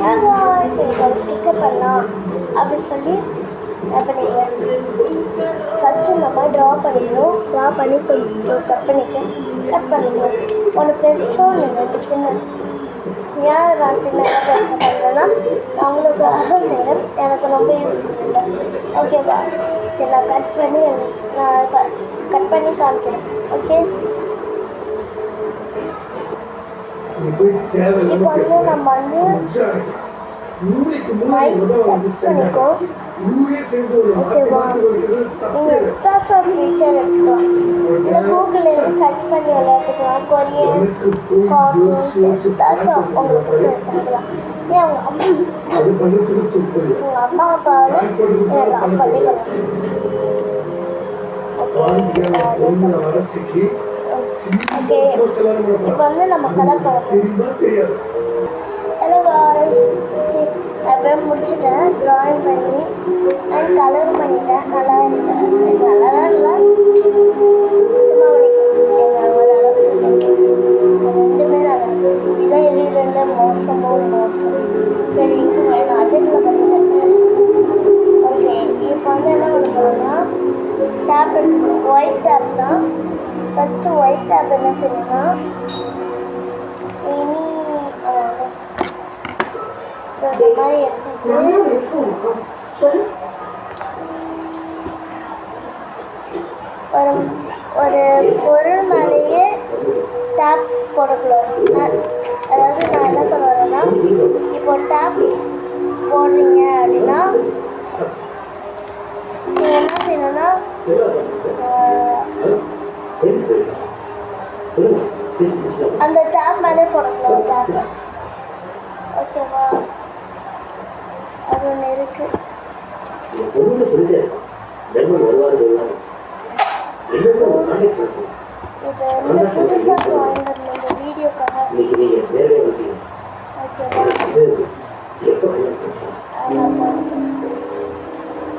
சரி ஸ்டிக்கர் பண்ணலாம் அப்படின்னு சொல்லி பண்ணிக்கிறேன். ஃபஸ்ட்டு நம்ம ட்ரா பண்ணிக்கணும். ட்ரா பண்ணி கொஞ்சம் கட் பண்ணிக்கணும். ஒன்று பெருசோ ஒன்று சின்ன. ஏன் நான் சின்னதாக பெருசாக பண்ணுறேன்னா அவங்களுக்கு செய்கிறேன், எனக்கு ரொம்ப யூஸ்ஃபுல் இல்லை. ஓகேவா? சரி நான் கட் பண்ணி காமிக்கிறேன். ஓகே, இப்போ வந்து நம்ம வந்து பண்ணிக்கோ. ஓகேவா? நீங்கள் ஏதாச்சும் ஒரு பிக்சர் எடுத்துக்கலாம், இல்லை கூகுளில் சர்ச் பண்ணி விளையாட்டுக்கலாம். கொரியன்ஸ், கார்ட்டூன்ஸ் ஏதாச்சும் உங்களுக்கு பிக்சர் எடுத்துக்கலாம். ஏன் உங்கள் அம்மா அப்பாவில் எல்லாம் பண்ணிக்கலாம். ஓகே, இப்போ வந்து நம்ம கலர் பண்ணலாம். ஹலோ காய்ஸ், அப்படியே முடிச்சுட்டேன் ட்ராயிங் பண்ணி அண்ட் கலர் பண்ணிட்டேன். நல்லா தான் இல்லை, சும்மா ரெண்டுமே நல்லா இதான் எதிரில மோசம். சரி நான் அர்ஜென்ட்டில் பண்ணிட்டேன். ஓகே, இப்போ வந்து என்ன பண்ண போகிறோம்னா டேப் எடுத்துக்கணும். ஒயிட் டேப் தான். ஃபஸ்ட்டு ஒயிட் டேப் என்ன செய்யணும்னா இந்த மாதிரி எடுத்துட்டு ஒரு பொருள் மேலேயே டேப் போடக்கூடாது. அதாவது நான் என்ன சொல்ல வரேன்னா, இப்போ டேப் போடுறீங்க அப்படின்னா நீங்கள் என்ன செய்யணும்னா அந்த டேப் மேலே போடக்கூடாது டேப்பை. ஓகேவா? அது ஒன்று இருக்கு. இது வந்து புதுசாக வாங்கிட்டு இந்த வீடியோக்காக. ஓகேவா?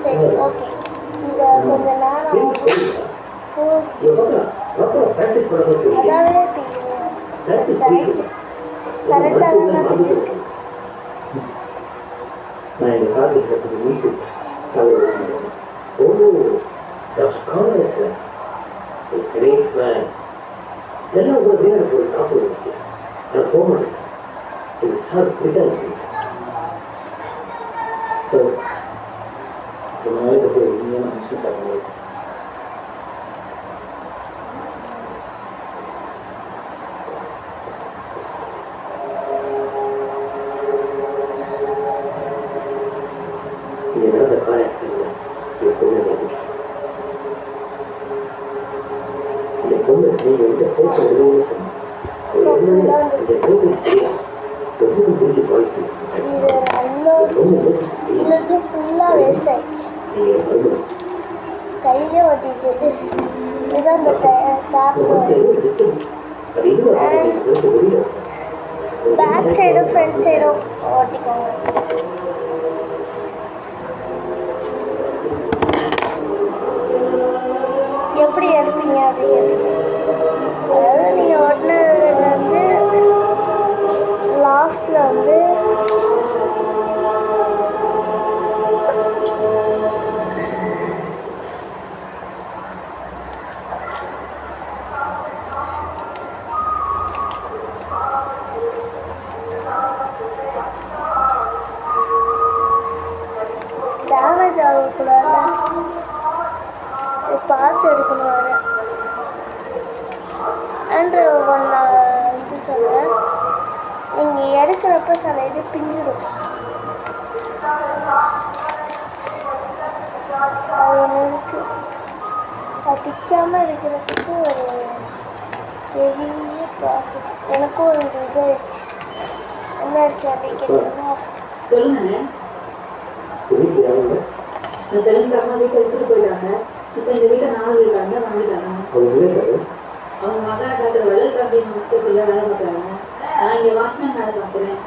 சரி, ஓகே, இதை கொஞ்ச நேரம் அதாவே கரெக்டாக தான் இருக்கு. நான் இந்த சாதிக்கிறதுக்கு மீச்சு சாதிக்கிறேன். கிரேட் மேன் எல்லாம் உங்களுக்கு எனக்கு ஒரு காப்பு இருந்துச்சு. நான் போக மாட்டேன். இது சார் பிடிக்காது. ஸோ ரொம்ப நாளைக்கு போய் உண்மையான மனுஷன் பார்க்க இது ஃபுல்லாக வேஸ்ட் ஆயிடுச்சு. கையிலே ஓட்டிட்டு இதுதான் அந்த பேக் சைடும் ஃப்ரண்ட் சைடும் ஓட்டிக்கோங்க. எப்படி எடுப்பீங்க அப்படின்னு, அதாவது நீங்கள் ஓட்டினதுலேருந்து லாஸ்ட்டில் வந்து டேமேஜ் ஆகக்கூடாது, பார்த்து எடுக்கணும். வேறு அண்ட் ஒன்று இது சொல்கிறேன், நீங்கள் எடுக்கிறப்ப சில இது பிஞ்சிடும். அது ஒன்று இருக்குது. அது பிக்காமல் இருக்கிறதுக்கு ஒரு பெரிய ப்ராசஸ். எனக்கும் ஒரு இதாகிடுச்சு. என்ன ஆச்சு அப்படி கேட்டீங்கன்னா சொல்லுங்க. தெலுங்கானா வீட்டை எடுத்துட்டு போயிட்டாங்க. இப்போ இந்த வீட்டில் 4 இருக்காங்க, வாங்கிட்டாங்க. அவங்க மகனை டாக்டர் வள்ளல் காப்பி ஹாஸ்பிட்டலில் வேலை பார்க்குறாங்க. நான் இங்கே வாட்ச்மேன் வேலை பார்க்குறேன்.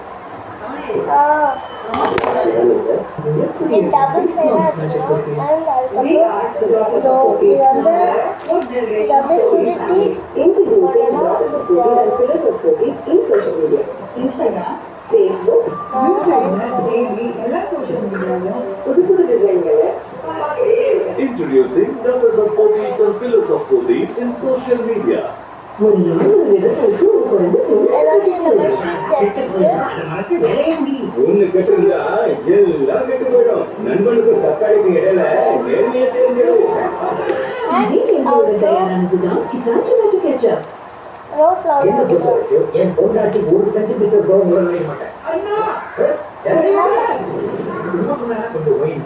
டபுள் சைடாக இருக்கணும். அண்ட் அதுக்கப்புறம் இது வந்து டபுள் சுருட்டி போடணும். Instagram, Facebook, எல்லா சோஷியல் மீடியாவிலும் புது புது டிசைன்களை Introducing Numbers of Pothis and Pillars of Pothis in social media. ஒரு நாள் ஒரு விவசாயிக்கு ஒரு குழந்தை ஏதாச்சும் நம்ம ஷீட் எடுத்துட்டு ஒண்ணு கெட்டிருந்தா எல்லாம் கெட்டு போயிடும். நண்பனுக்கு தக்காளிக்கு இடையில நேர்மையை தெரிஞ்சிடும். என்னோட தயாரானதுதான் கிசான் டொமேட்டோ கெச்சப். ரோட்ல என்ன பொறுத்த வரைக்கும் என் பொண்டாட்டி 1 சென்டிமீட்டர் கூட உள்ள வைக்க மாட்டேன். கொஞ்சம் ஒயின்.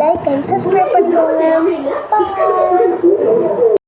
லைக் அண்ட் சப்ஸ்கிரைப் பண்ணுங்க. Bye.